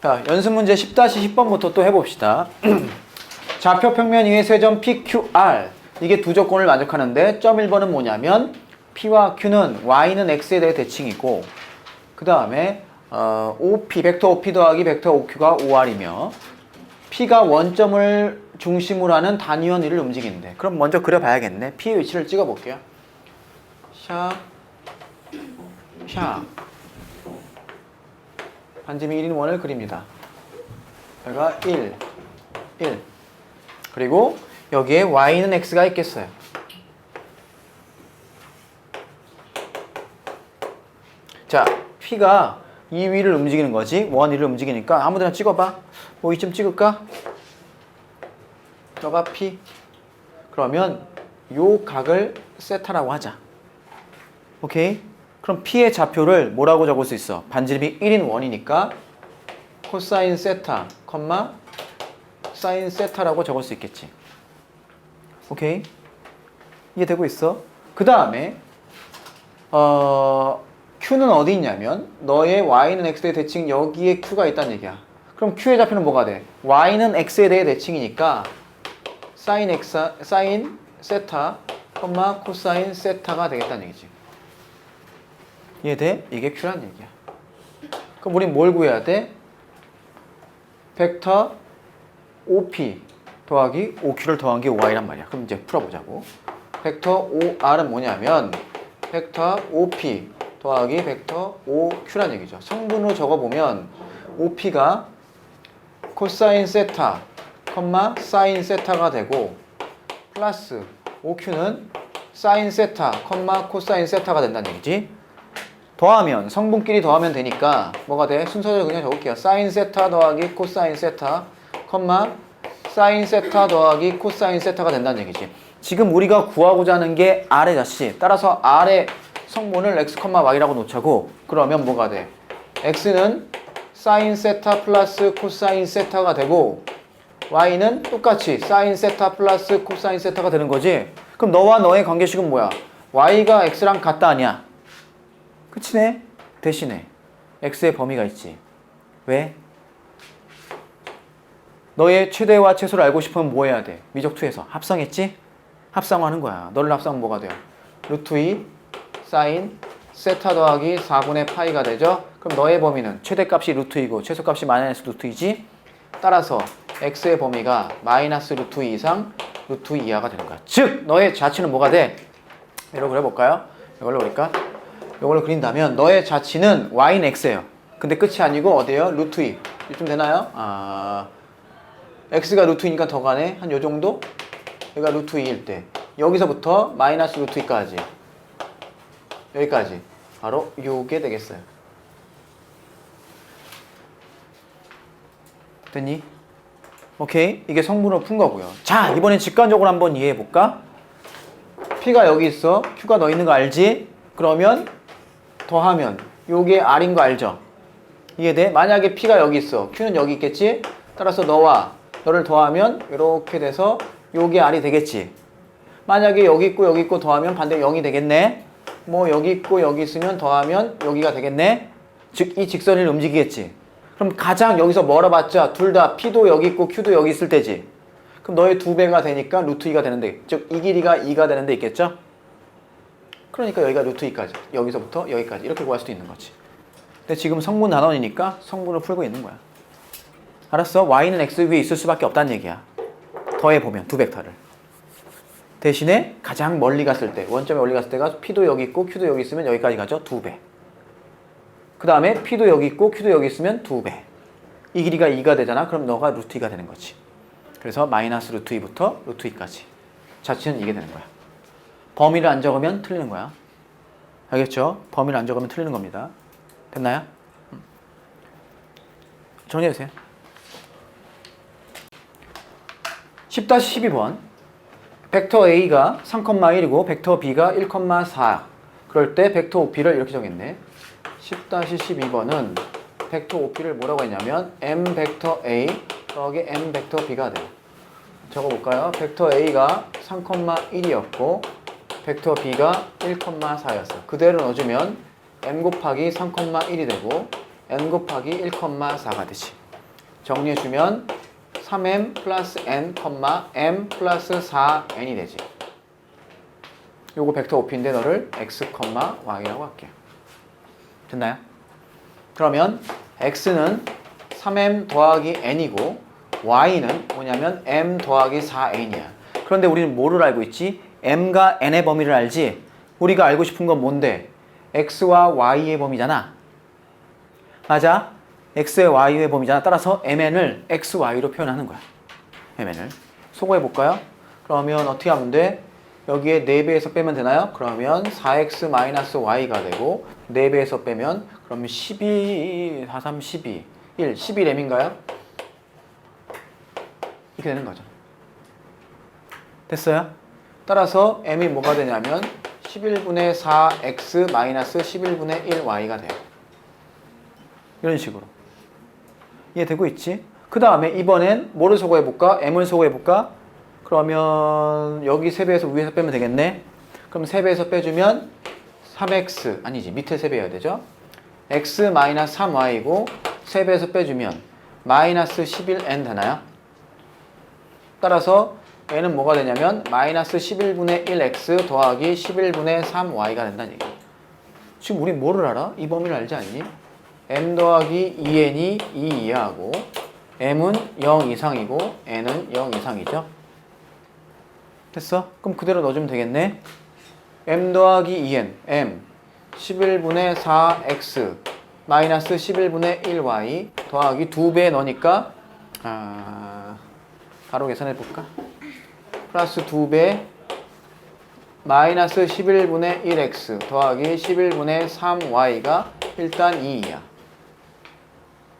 자, 연습 문제 10-10번부터 또 해봅시다. 좌표 평면 위의 세점 PQR. 이게 두 조건을 만족하는데 점 1번은 뭐냐면 P와 Q는 Y는 X에 대해 대칭이고 그 다음에 OP, 벡터 OP 더하기 벡터 OQ가 OR이며 P가 원점을 중심으로 하는 단위원 위를 움직이는데 그럼 먼저 그려봐야겠네. P의 위치를 찍어볼게요. 샵, 샵. 반지름 1인 원을 그립니다. 여기가 1, 1. 그리고 여기에 Y는 X가 있겠어요. 자, P가 이 위를 움직이는 거지. 원 위를 움직이니까 아무데나 찍어봐. 뭐 이쯤 찍을까? 너가 P. 그러면 요 각을 세타라고 하자. 오케이? 그럼 P의 좌표를 뭐라고 적을 수 있어? 반지름이 1인 원이니까 코사인 세타, 컴마 사인 세타라고 적을 수 있겠지. 오케이? 이해되고 있어? 그 다음에 Q는 어디 있냐면 너의 Y는 X에 대해 대칭 여기에 Q가 있다는 얘기야. 그럼 Q의 좌표는 뭐가 돼? Y는 X에 대해 대칭이니까 사인 세타, 컴마 코사인 세타가 되겠다는 얘기지. 이해돼? 이게 Q란 얘기야. 그럼 우린 뭘 구해야 돼? 벡터 OP 더하기 OQ를 더한 게 OI란 말이야. 그럼 이제 풀어보자고. 벡터 OR은 뭐냐면 벡터 OP 더하기 벡터 OQ란 얘기죠. 성분으로 적어보면 OP가 코사인 세타, 컴마 사인 세타가 되고 플러스 OQ는 사인 세타, 컴마 코사인 세타가 된다는 얘기지. 더하면 성분끼리 더하면 되니까 뭐가 돼? 순서대로 그냥 적을게요. 사인 세타 더하기 코사인 세타, 컴마 사인 세타 더하기 코사인 세타가 된다는 얘기지. 지금 우리가 구하고자 하는 게 R의 자식. 따라서 R의 성분을 X, Y라고 놓자고. 그러면 뭐가 돼? X는 사인 세타 플러스 코사인 세타가 되고 Y는 똑같이 사인 세타 플러스 코사인 세타가 되는 거지. 그럼 너와 너의 관계식은 뭐야? Y가 X랑 같다 아니야? 그치네? 대신에 X의 범위가 있지. 왜? 너의 최대와 최소를 알고 싶으면 뭐 해야 돼? 미적2에서 합성했지? 합성하는 거야. 너를 합성하면 뭐가 돼요? 루트 2 사인 세타 더하기 4분의 파이가 되죠? 그럼 너의 범위는 최대값이 루트 2고 최소값이 마이너스 루트 2지? 따라서 X의 범위가 마이너스 루트 2 이상 루트 2 이하가 되는 거야. 즉 너의 자치는 뭐가 돼? 이걸로 그려볼까요? 이걸로 그릴까? 이걸로 그린다면 너의 자치는 Y는 X예요. 근데 끝이 아니고 어디에요? 루트 2. 이쯤 되나요? X가 루트 2니까 더 가네? 한 요 정도? 여기가 루트 2일 때 여기서부터 마이너스 루트 2까지 여기까지 바로 요게 되겠어요. 됐니? 오케이? 이게 성분으로 푼 거고요. 자, 이번엔 직관적으로 한번 이해해 볼까? P가 여기 있어. Q가 너 있는 거 알지? 그러면 더하면 요게 R인 거 알죠? 이해돼? 만약에 P가 여기 있어. Q는 여기 있겠지? 따라서 너를 더하면 이렇게 돼서 요게 R이 되겠지. 만약에 여기 있고 더하면 반대로 0이 되겠네. 뭐 여기 있고 여기 있으면 더하면 여기가 되겠네. 즉 이 직선을 움직이겠지. 그럼 가장 여기서 멀어봤자 둘 다 P도 여기 있고 Q도 여기 있을 때지. 그럼 너의 2배가 되니까 루트 2가 되는데 즉 이 길이가 2가 되는 데 있겠죠? 그러니까 여기가 루트 2까지 여기서부터 여기까지 이렇게 구할 수도 있는 거지. 근데 지금 성분 단원이니까 성분을 풀고 있는 거야. 알았어? Y는 X 위에 있을 수밖에 없다는 얘기야. 더해보면 두 벡터를. 대신에 가장 멀리 갔을 때 원점에 멀리 갔을 때가 P도 여기 있고 Q도 여기 있으면 여기까지 가죠. 2배. 그 다음에 P도 여기 있고 Q도 여기 있으면 2배. 이 길이가 2가 되잖아. 그럼 너가 루트 2가 되는 거지. 그래서 마이너스 루트 2부터 루트 2까지. 자치는 이게 되는 거야. 범위를 안 적으면 틀리는 거야. 알겠죠? 범위를 안 적으면 틀리는 겁니다. 됐나요? 정리해주세요. 10-12번 벡터 A가 3,1이고 벡터 B가 1,4 그럴 때 벡터 OP를 이렇게 정했네. 10-12번은 벡터 OP를 뭐라고 했냐면 M 벡터 A 더하기 M 벡터 B가 돼요. 적어볼까요? 벡터 A가 3,1이었고 벡터 B가 1,4였어. 그대로 넣어주면 M 곱하기 3,1이 되고 N 곱하기 1,4가 되지. 정리해주면 3m 플러스 n, m 플러스 4n이 되지. 요거 벡터 OP인데 너를 x, y라고 할게요. 됐나요? 그러면 x는 3m 더하기 n이고 y는 뭐냐면 m 더하기 4n이야. 그런데 우리는 뭐를 알고 있지? m과 n의 범위를 알지? 우리가 알고 싶은 건 뭔데? x와 y의 범위잖아. 맞아? x의 y의 범위잖아. 따라서 mn을 x, y로 표현하는 거야. mn을. 소거해볼까요? 그러면 어떻게 하면 돼? 여기에 4배에서 빼면 되나요? 그러면 4x-y가 되고 4배에서 빼면 그러면 12, 4, 3, 12, 1, 11m인가요? 이렇게 되는 거죠. 됐어요? 따라서 m이 뭐가 되냐면 11분의 4x 마이너스 11분의 1y가 돼요. 이런 식으로. 이해되고 있지? 그 다음에 이번엔 뭐를 소거해볼까? m을 소거해볼까? 그러면 여기 3배에서 위에서 빼면 되겠네. 그럼 3배에서 빼주면 3x 아니지 밑에 3배 해야 되죠. x 마이너스 3y이고 3배에서 빼주면 마이너스 11n 되나요? 따라서 얘는 뭐가 되냐면 마이너스 11분의 1x 더하기 11분의 3y가 된다는 얘기야. 지금 우리 뭐를 알아? 이 범위를 알지 않니? m 더하기 2n이 2 이하고 m은 0 이상이고 n은 0 이상이죠. 됐어? 그럼 그대로 넣어주면 되겠네. m 더하기 2n, m 11분의 4x 마이너스 11분의 1y 더하기 2배 넣으니까 바로 계산해볼까? 플러스 2배 마이너스 11분의 1x 더하기 11분의 3y가 일단 2이야.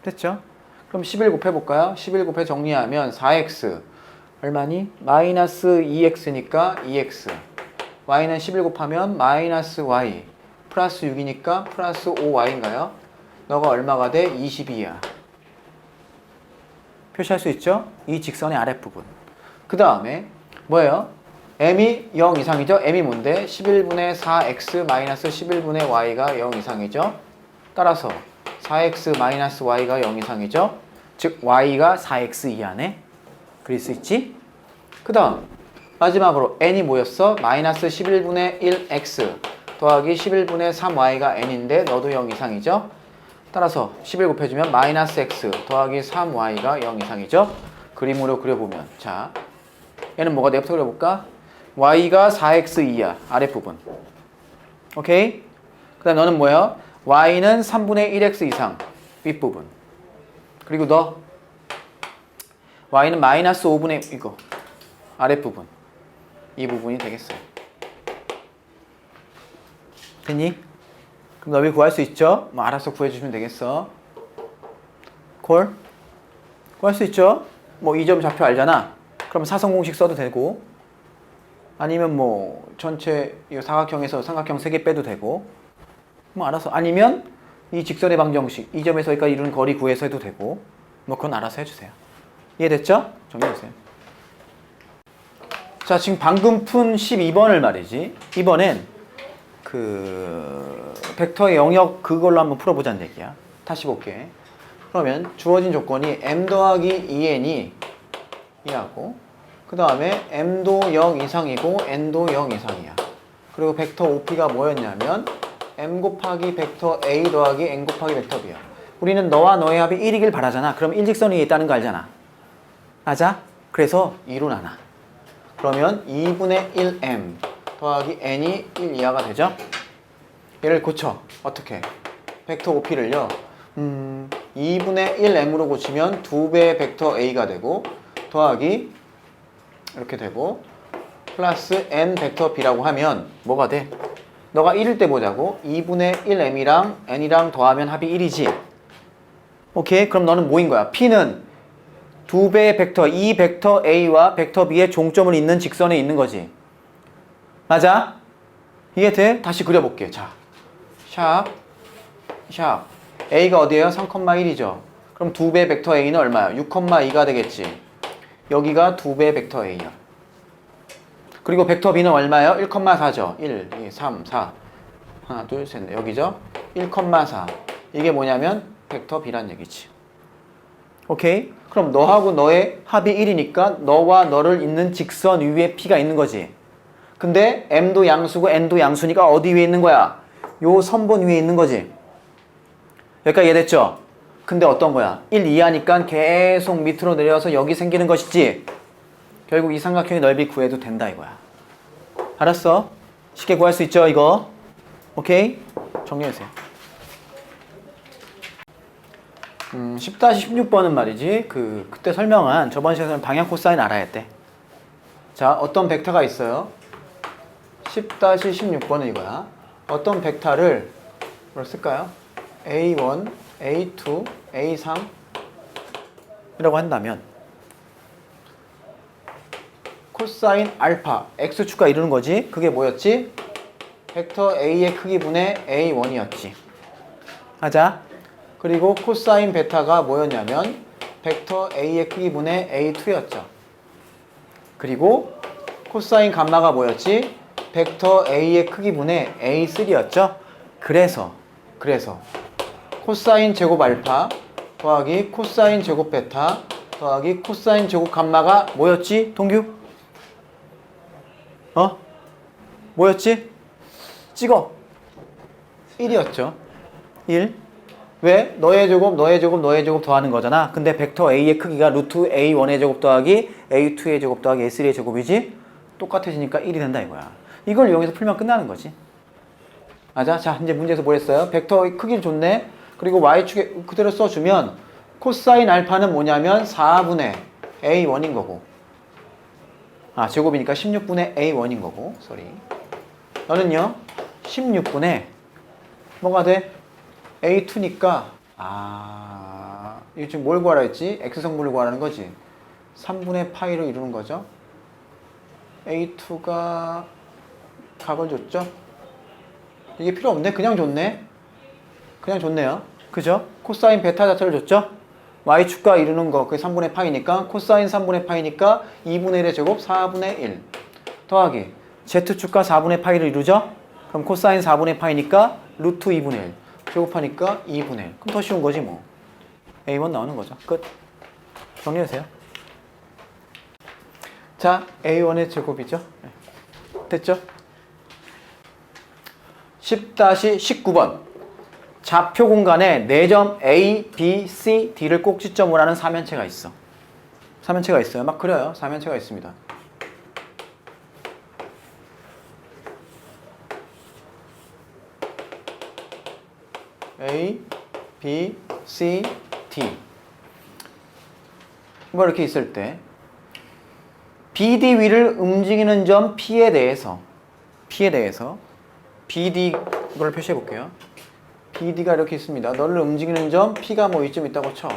됐죠? 그럼 11 곱해볼까요? 11 곱해 정리하면 4x 얼마니? 마이너스 2x니까 2x y는 11 곱하면 마이너스 y 플러스 6이니까 플러스 5y인가요? 너가 얼마가 돼? 22야. 표시할 수 있죠? 이 직선의 아랫부분. 그 다음에 뭐예요? m이 0 이상이죠? m이 뭔데? 11분의 4x 마이너스 11분의 y가 0 이상이죠? 따라서 4x 마이너스 y가 0 이상이죠? 즉 y가 4x 이하네? 그릴 수 있지? 그 다음 마지막으로 n이 뭐였어? 마이너스 11분의 1x 더하기 11분의 3y가 n인데 너도 0 이상이죠? 따라서 11 곱해주면 마이너스 x 더하기 3y가 0 이상이죠? 그림으로 그려보면 자 얘는 뭐가 내부터 그려볼까? y가 4x 이하 아랫부분. 오케이? 그 다음 너는 뭐야? y는 3분의 1x 이상 윗부분. 그리고 너 y는 마이너스 5분의 이거 아랫부분. 이 부분이 되겠어요. 됐니? 그럼 너희 구할 수 있죠? 뭐 알아서 구해주시면 되겠어. 콜? 구할 수 있죠? 뭐 이 점 좌표 알잖아. 그럼 사선 공식 써도 되고 아니면 뭐 전체 이 사각형에서 삼각형 3개 빼도 되고 뭐 알아서 아니면 이 직선의 방정식 이 점에서 여기까지 이루는 거리 구해서 해도 되고 뭐 그건 알아서 해주세요. 이해됐죠? 정리해주세요. 자 지금 방금 푼 12번을 말이지 이번엔 그 벡터의 영역 그걸로 한번 풀어보자는 얘기야. 다시 볼게. 그러면 주어진 조건이 m 더하기 2n이 이하고 그 다음에 m도 0 이상이고 n도 0 이상이야. 그리고 벡터 OP가 뭐였냐면 m 곱하기 벡터 a 더하기 n 곱하기 벡터 b야. 우리는 너와 너의 합이 1이길 바라잖아. 그럼 일직선이 있다는 거 알잖아. 맞아? 그래서 2로 나눠. 그러면 2분의 1m 더하기 n이 1 이하가 되죠? 얘를 고쳐. 어떻게? 벡터 OP를요. 2분의 1m으로 고치면 2배의 벡터 a가 되고 더하기 이렇게 되고 플러스 n 벡터 b라고 하면 뭐가 돼? 너가 1일 때 보자고. 2분의 1m이랑 n이랑 더하면 합이 1이지. 오케이? 그럼 너는 뭐인 거야? p는 2배의 벡터, 이 벡터 a와 벡터 b의 종점을 잇는 직선에 있는 거지. 맞아? 이해 돼? 다시 그려볼게. 자, 샵 a가 어디예요? 3,1이죠. 그럼 2배 벡터 a는 얼마야? 6,2가 되겠지. 여기가 2배 벡터 a야. 그리고 벡터 b는 얼마예요? 1,4죠. 1, 2, 3, 4 하나, 둘, 셋, 넷. 여기죠? 1,4 이게 뭐냐면 벡터 b란 얘기지. 오케이? 그럼 너하고 너의 합이 1이니까 너와 너를 잇는 직선 위에 P가 있는 거지. 근데 M도 양수고 N도 양수니까 어디 위에 있는 거야? 요 선분 위에 있는 거지. 여기까지 이해됐죠? 근데 어떤 거야? 1 이하니까 계속 밑으로 내려와서 여기 생기는 것이지. 결국 이 삼각형의 넓이 구해도 된다 이거야. 알았어? 쉽게 구할 수 있죠 이거? 오케이? 정리해주세요. 10-16번은 말이지 그때 설명한 저번 시간에는 방향 코사인 알아야 했대. 자, 어떤 벡터가 있어요. 10-16번은 이거야. 어떤 벡터를 뭘 쓸까요? A1, A2, A3 이라고 한다면 코사인 알파 X축과 이루는 거지. 그게 뭐였지? 벡터 A의 크기분의 A1이었지. 하자. 그리고 코사인 베타가 뭐였냐면 벡터 A의 크기분의 A2였죠. 그리고 코사인 감마가 뭐였지? 벡터 A의 크기분의 A3였죠. 그래서 코사인 제곱 알파 더하기 코사인 제곱 베타 더하기 코사인 제곱 감마가 뭐였지? 동규? 뭐였지? 찍어. 1이었죠. 1. 왜? 너의 제곱, 너의 제곱, 너의 제곱 더하는 거잖아. 근데 벡터 A의 크기가 루트 A1의 제곱 더하기 A2의 제곱 더하기 A3의 제곱이지? 똑같아지니까 1이 된다 이거야. 이걸 이용해서 풀면 끝나는 거지. 맞아? 자, 이제 문제에서 뭐 했어요? 벡터의 크기를 줬네. 그리고 Y축에 그대로 써주면 코사인 알파는 뭐냐면 4분의 A1인 거고. 제곱이니까 16분의 A1인 거고. 쏘리. 너는요? 16분의 뭐가 돼? A2니까 이거 지금 뭘 구하라 했지? X성분을 구하라는 거지. 3분의 파이로 이루는 거죠. A2가 각을 줬죠? 이게 필요 없네? 그냥 줬네? 그냥 줬네요. 그죠? 코사인 베타 자체를 줬죠? Y축과 이루는 거, 그게 3분의 파이니까 코사인 3분의 파이니까 2분의 1의 제곱 4분의 1 더하기 Z축과 4분의 파이를 이루죠? 그럼 코사인 4분의 파이니까 루트 2분의 1 제곱하니까 2분의 1 그럼 더 쉬운 거지 뭐. A1 나오는 거죠. 끝. 정리해주세요. 자, A1의 제곱이죠. 됐죠? 10-19번 좌표 공간에 4점 A, B, C, D를 꼭지점으로 하는 삼면체가 있어. 삼면체가 있어요. 막 그려요. 삼면체가 있습니다. A, B, C, D 뭐 이렇게 있을 때 BD 위를 움직이는 점 P에 대해서 BD 걸 표시해 볼게요. BD가 이렇게 있습니다. 너를 움직이는 점 P가 뭐 이쯤 있다고 쳐.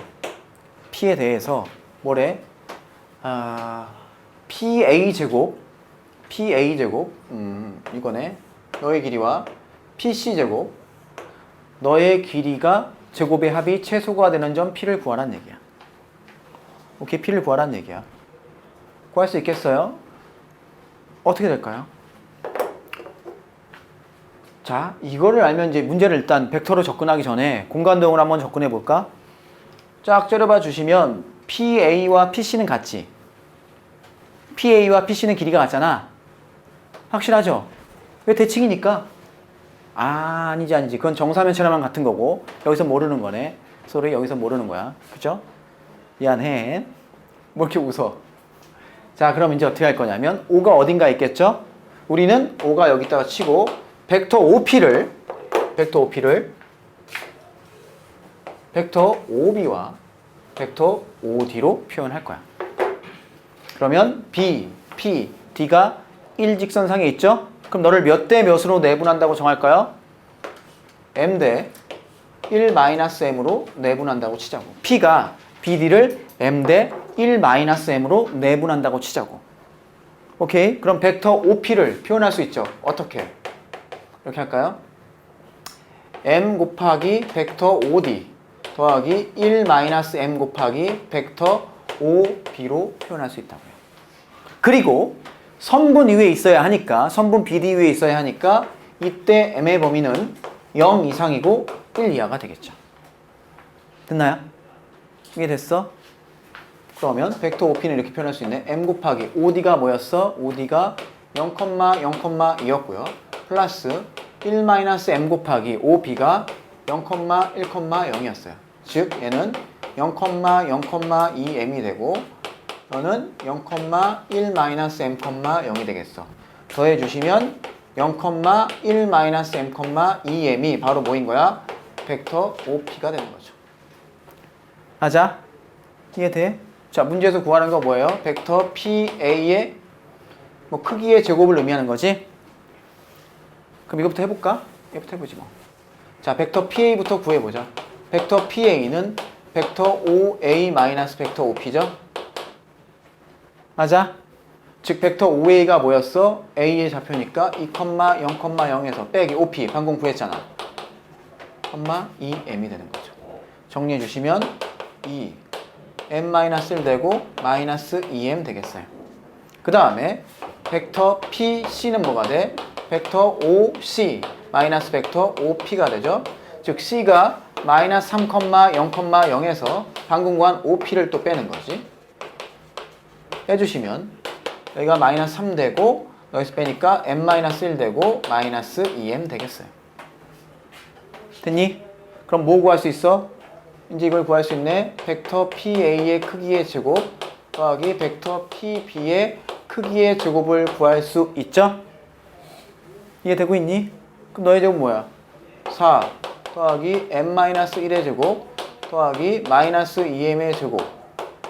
P에 대해서 뭐래? PA 제곱 이거네. 너의 길이와 PC 제곱 너의 길이가 제곱의 합이 최소가 되는 점 P를 구하라는 얘기야. 오케이, P를 구하라는 얘기야. 구할 수 있겠어요? 어떻게 될까요? 자, 이거를 알면 이제 문제를 일단 벡터로 접근하기 전에 공간도형으로 한번 접근해 볼까? 쫙 째려봐 주시면 PA와 PC는 같지? PA와 PC는 길이가 같잖아. 확실하죠? 왜 대칭이니까? 아니지. 그건 정사면체랑만 같은 거고 여기서 모르는 거네. 서로 여기서 모르는 거야. 그죠? 미안해. 뭐 이렇게 웃어. 자, 그럼 이제 어떻게 할 거냐면 O가 어딘가 있겠죠? 우리는 O가 여기다가 치고 벡터 OP를 벡터 OB와 벡터 OD로 표현할 거야. 그러면 B, P, D가 일직선상에 있죠? 그럼 너를 몇 대 몇으로 내분한다고 정할까요? M 대 1-M으로 내분한다고 치자고. P가 BD를 M 대 1-M으로 내분한다고 치자고. 오케이? 그럼 벡터 OP를 표현할 수 있죠. 어떻게? 이렇게 할까요? M 곱하기 벡터 OD 더하기 1-M 곱하기 벡터 OB로 표현할 수 있다고요. 그리고 선분 위에 있어야 하니까 선분 BD 위에 있어야 하니까 이때 M의 범위는 0 이상이고 1 이하가 되겠죠. 됐나요? 이게 됐어? 그러면 벡터 OP는 이렇게 표현할 수 있네. M 곱하기 OD가 뭐였어? OD가 0,0,2였고요. 플러스 1-M 곱하기 OB가 0,1,0이었어요. 즉 얘는 0,0,2M이 되고 너는 0,1-M,0이 되겠어. 더해주시면 0,1-M,2M이 바로 뭐인 거야? 벡터 OP가 되는 거죠. 맞아? 이해돼? 자, 문제에서 구하는 거 뭐예요? 벡터 PA의 뭐 크기의 제곱을 의미하는 거지? 그럼 이거부터 해볼까? 이거부터 해보지 뭐. 자, 벡터 PA부터 구해보자. 벡터 PA는 벡터 OA 마이너스 벡터 OP죠? 맞아? 즉 벡터 OA가 뭐였어? A의 좌표니까 2,0,0에서 빼기 OP 방금 구했잖아. 2M이 되는 거죠. 정리해 주시면 2M-1 되고 마이너스 2M 되겠어요. 그 다음에 벡터 PC는 뭐가 돼? 벡터 OC 마이너스 벡터 OP가 되죠. 즉 C가 마이너스 3,0,0에서 방금 구한 OP를 또 빼는 거지. 빼주시면 여기가 마이너스 3 되고 여기서 빼니까 M-1 되고 마이너스 2M 되겠어요. 됐니? 그럼 뭐 구할 수 있어? 이제 이걸 구할 수 있네. 벡터 PA의 크기의 제곱 더하기 벡터 PB의 크기의 제곱을 구할 수 있죠? 이해되고 있니? 그럼 너의 제곱 뭐야? 4 더하기 M-1의 제곱 더하기 마이너스 2M의 제곱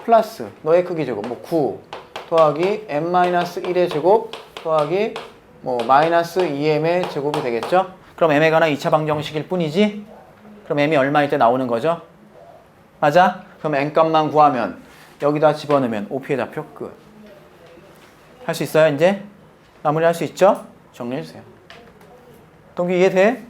플러스 너의 크기 제곱 뭐 9 더하기 M-1의 제곱 더하기 뭐 마이너스 2M의 제곱이 되겠죠? 그럼 M에 관한 2차 방정식일 뿐이지? 그럼 M이 얼마일 때 나오는 거죠? 맞아? 그럼 N값만 구하면 여기다 집어넣으면 OP의 좌표 끝. 할 수 있어요 이제? 마무리할 수 있죠? 정리해주세요. 동기 이해돼?